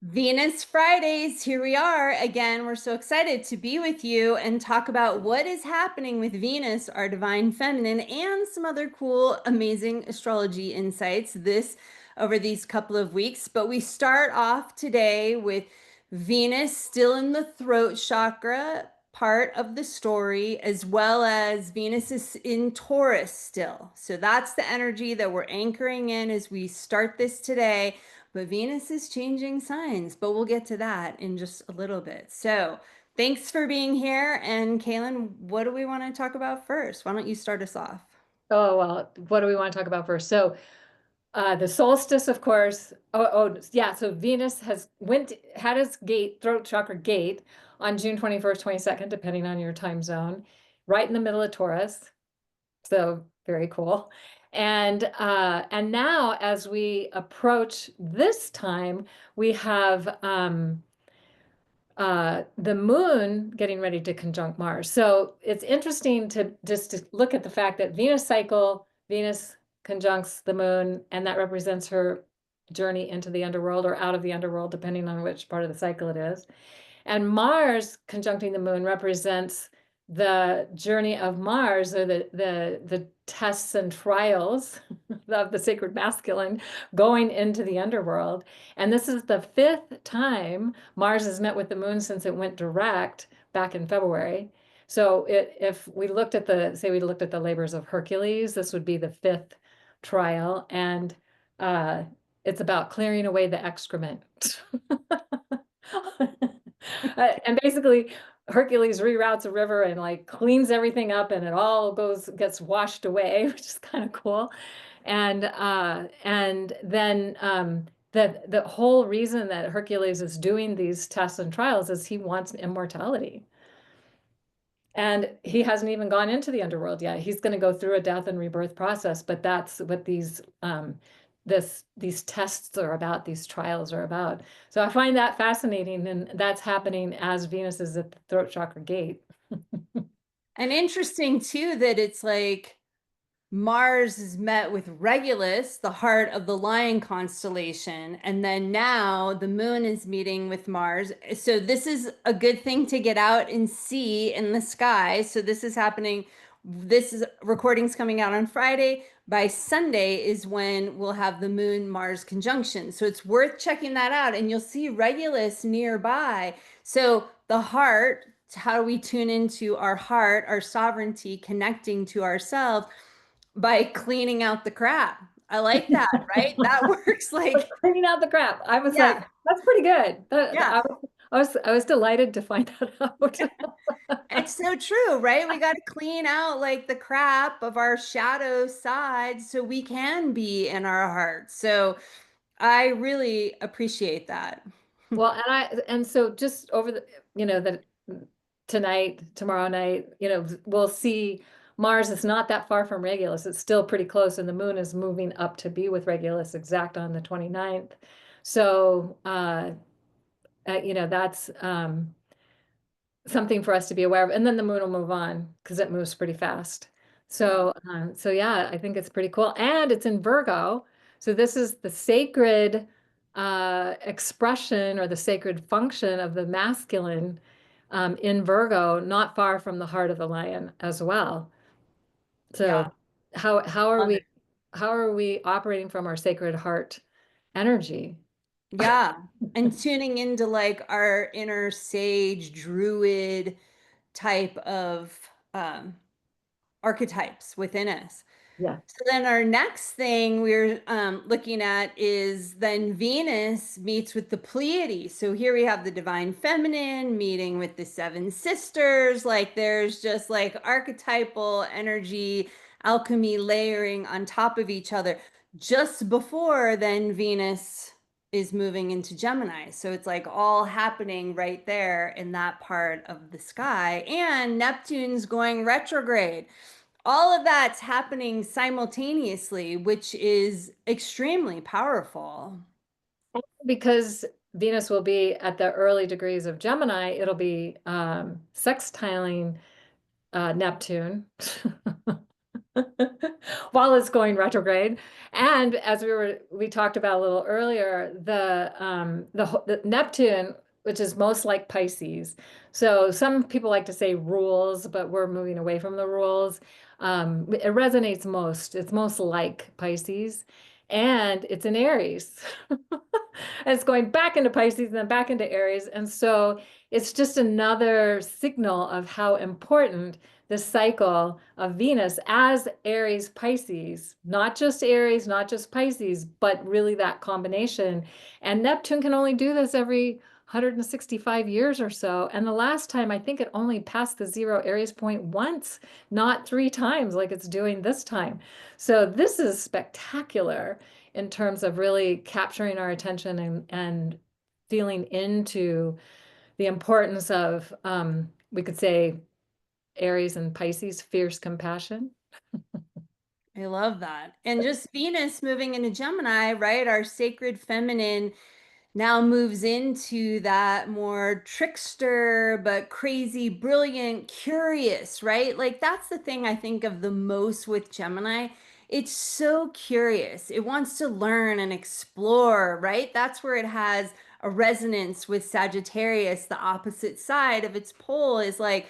Venus Fridays, here we are again. We're so excited to be with you and talk about what is happening with Venus, our divine feminine, and some other cool, amazing astrology insights this over these couple of weeks. But we start off today with Venus still in the throat chakra part of the story, as well as Venus is in Taurus still. So that's the energy that we're anchoring in as we start this today. But Venus is changing signs, but we'll get to that in just a little bit. So thanks for being here. And Kaylin, what do we want to talk about first? Why don't you start us off? Oh, well, what do we want to talk about first? So, the solstice, of course. Yeah. So Venus had its throat chakra gate on June 21st, 22nd, depending on your time zone, right in the middle of Taurus. So very cool. And now as we approach this time, we have the moon getting ready to conjunct Mars. So it's interesting to just to look at the fact that Venus conjuncts the moon, and that represents her journey into the underworld or out of the underworld, depending on which part of the cycle it is. And Mars conjuncting the moon represents the journey of Mars, or the tests and trials of the sacred masculine going into the underworld. And this is the fifth time Mars has met with the moon since it went direct back in February. So if we looked at we looked at the labors of Hercules, this would be the fifth trial, and uh, it's about clearing away the excrement. And basically, Hercules reroutes a river and like cleans everything up, and it all gets washed away, which is kind of cool. And then the whole reason that Hercules is doing these tests and trials is he wants immortality. And he hasn't even gone into the underworld yet. He's going to go through a death and rebirth process, but that's what these tests are about, these trials are about. So I find that fascinating, and that's happening as Venus is at the throat chakra gate. And interesting too that it's like Mars is met with Regulus, the heart of the Lion constellation, and then now the moon is meeting with Mars. So this is a good thing to get out and see in the sky. So this is happening. This is recordings coming out on Friday. By Sunday is when we'll have the moon Mars conjunction. So it's worth checking that out. And you'll see Regulus nearby. So the heart, how do we tune into our heart, our sovereignty, connecting to ourselves? By cleaning out the crap. I like that, right? That works like, Cleaning out the crap. I was yeah, like, that's pretty good. yeah. I was delighted to find that out. It's so true, right? We got to clean out like the crap of our shadow side so we can be in our hearts. So I really appreciate that. Well, and so just over the tonight, tomorrow night, we'll see Mars is not that far from Regulus. It's still pretty close, and the moon is moving up to be with Regulus exact on the 29th. So, that's something for us to be aware of. And then the moon will move on because it moves pretty fast. Yeah. So yeah, I think it's pretty cool. And it's in Virgo. So this is the sacred expression or the sacred function of the masculine in Virgo, not far from the heart of the lion as well. Yeah. So how are Love we it. operating from our sacred heart energy? Yeah. And tuning into like our inner sage druid type of archetypes within us. Yeah. So then our next thing we're looking at is then Venus meets with the Pleiades. So here we have the divine feminine meeting with the seven sisters. Like there's just like archetypal energy, alchemy layering on top of each other. Just before then Venus is moving into Gemini. So it's like all happening right there in that part of the sky. And Neptune's going retrograde. All of that's happening simultaneously, which is extremely powerful. Because Venus will be at the early degrees of Gemini, it'll be sextiling Neptune. while it's going retrograde. And as we talked about a little earlier, the Neptune, which is most like Pisces. So some people like to say rules, but we're moving away from the rules. It resonates most. It's most like Pisces, and it's in Aries. And it's going back into Pisces and then back into Aries. And so it's just another signal of how important the cycle of Venus as Aries Pisces, not just Aries, not just Pisces, but really that combination. And Neptune can only do this every 165 years or so. And the last time, I think it only passed the zero Aries point once, not three times like it's doing this time. So this is spectacular in terms of really capturing our attention and feeling into the importance of, we could say, Aries and Pisces, fierce compassion. I love that. And just Venus moving into Gemini, right? Our sacred feminine now moves into that more trickster, but crazy, brilliant, curious, right? Like that's the thing I think of the most with Gemini. It's so curious. It wants to learn and explore, right? That's where it has a resonance with Sagittarius. The opposite side of its pole is like,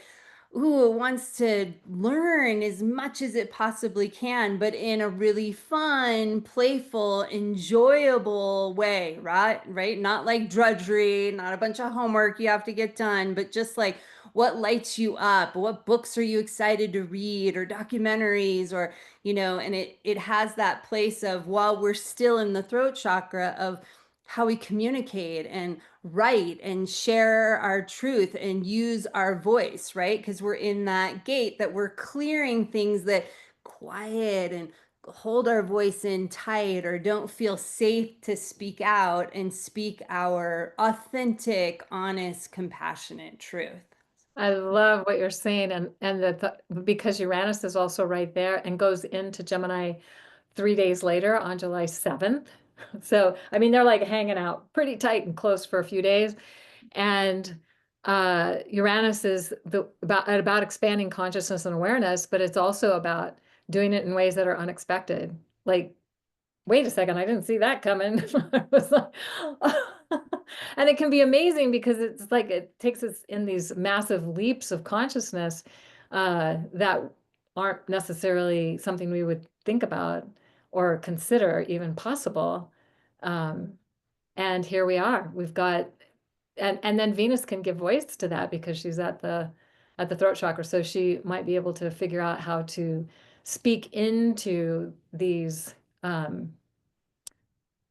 ooh, it wants to learn as much as it possibly can, but in a really fun, playful, enjoyable way, right? Right? Not like drudgery, not a bunch of homework you have to get done, but just like what lights you up, what books are you excited to read, or documentaries, or and it has that place of, while we're still in the throat chakra, of how we communicate and write and share our truth and use our voice, right? Because we're in that gate that we're clearing things that quiet and hold our voice in tight or don't feel safe to speak out and speak our authentic, honest, compassionate truth. I love what you're saying, and because Uranus is also right there and goes into Gemini 3 days later on July 7th. So, I mean, they're like hanging out pretty tight and close for a few days. And Uranus is about expanding consciousness and awareness, but it's also about doing it in ways that are unexpected. Like, wait a second, I didn't see that coming. I was like, and it can be amazing because it's like it takes us in these massive leaps of consciousness that aren't necessarily something we would think about or consider even possible. Um, and here we are. We've got, and then Venus can give voice to that because she's at the throat chakra, so she might be able to figure out how to speak into these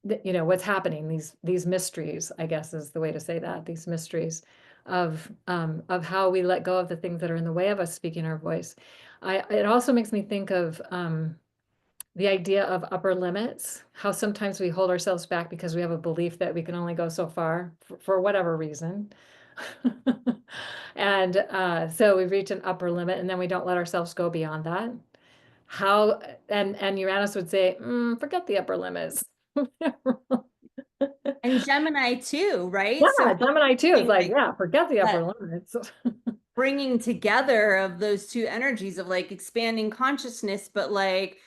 what's happening, these mysteries, I guess is the way to say that, these mysteries of how we let go of the things that are in the way of us speaking our voice. It also makes me think of the idea of upper limits, how sometimes we hold ourselves back because we have a belief that we can only go so far for whatever reason. And so we reach an upper limit and then we don't let ourselves go beyond that. How, and Uranus would say, forget the upper limits. And Gemini too, right? So Yeah, Gemini too is like, like yeah, forget the upper that limits. bringing together of those two energies of like expanding consciousness, but like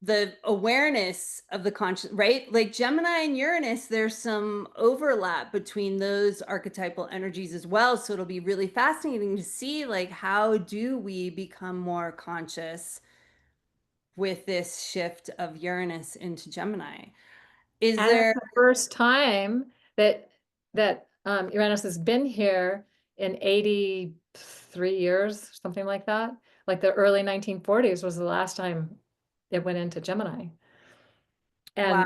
the awareness of the conscious, right? Like Gemini and Uranus, there's some overlap between those archetypal energies as well. So it'll be really fascinating to see like how do we become more conscious with this shift of Uranus into Gemini? Is And it's there, the first time that Uranus has been here in 83 years, something like that. Like the early 1940s was the last time it went into Gemini. wow, And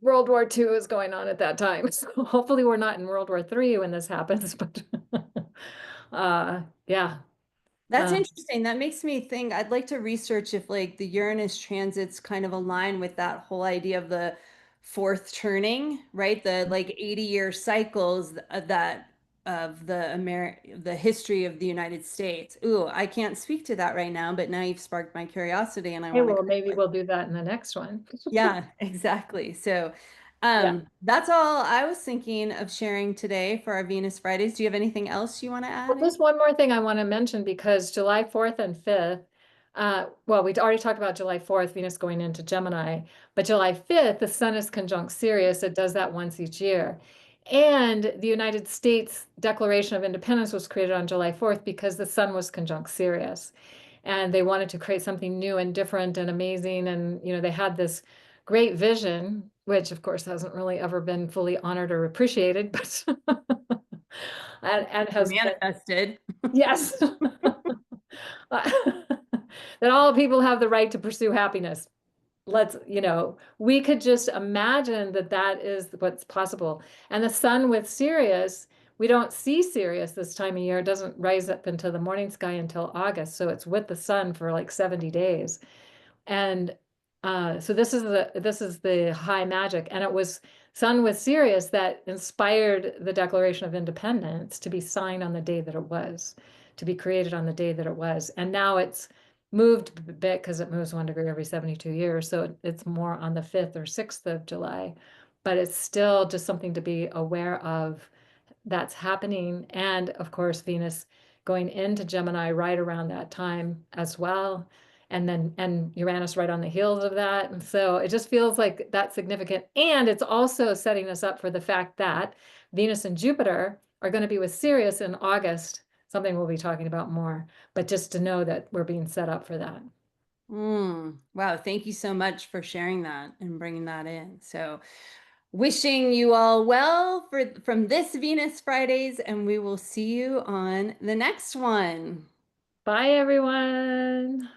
World War II is going on at that time. So hopefully we're not in World War III when this happens, but yeah. that's Uh, interesting. That makes me think I'd like to research if like the Uranus transits kind of align with that whole idea of the fourth turning, right? The like 80-year cycles that of the history of the United States. Ooh, I can't speak to that right now, but now you've sparked my curiosity and I hey, want to well, kind maybe of like, we'll do that in the next one. yeah, exactly. So Yeah. that's all I was thinking of sharing today for our Venus Fridays. Do you have anything else you want to Well, add in? just one more thing I want to mention because July 4th and 5th, Well, we already talked about July 4th, Venus going into Gemini, but July 5th, the sun is conjunct Sirius. It does that once each year. And the United States Declaration of Independence was created on July 4th because the sun was conjunct Sirius. And they wanted to create something new and different and amazing. And, they had this great vision, which of course hasn't really ever been fully honored or appreciated, but and Or has been, manifested. yes. That all people have the right to pursue happiness. We could just imagine that that is what's possible. And the sun with Sirius, we don't see Sirius this time of year. It doesn't rise up into the morning sky until August. So it's with the sun for like 70 days. And so this is the high magic. And it was sun with Sirius that inspired the Declaration of Independence to be signed on the day that it was, to be created on the day that it was. And now it's moved a bit because it moves 1 degree every 72 years. So it's more on the 5th or 6th of July, but it's still just something to be aware of that's happening. And of course, Venus going into Gemini right around that time as well. And Uranus right on the heels of that. And so it just feels like that's significant. And it's also setting us up for the fact that Venus and Jupiter are going to be with Sirius in August, something we'll be talking about more, but just to know that we're being set up for that. Wow. Thank you so much for sharing that and bringing that in. So wishing you all well from this Venus Fridays, and we will see you on the next one. Bye, everyone.